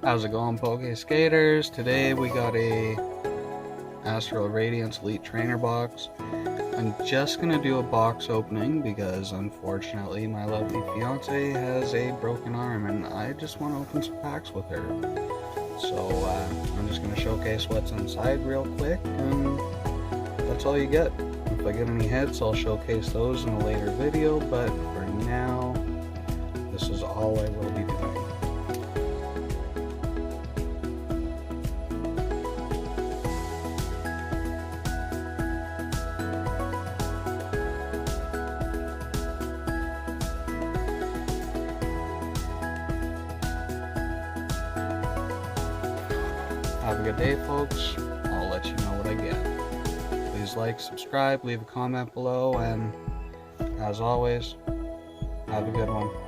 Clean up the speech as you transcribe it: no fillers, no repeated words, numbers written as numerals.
How's it going, Poke Skaters? Today we got a Astral Radiance Elite Trainer box. I'm just gonna do a box opening because unfortunately my lovely fiance has a broken arm and I just want to open some packs with her. So I'm just gonna showcase what's inside real quick and that's all you get. If I get any hits, I'll showcase those in a later video, but for now, this is all I will be doing. Have a good day, folks. I'll let you know what I get. Please like, subscribe, leave a comment below, and as always, have a good one.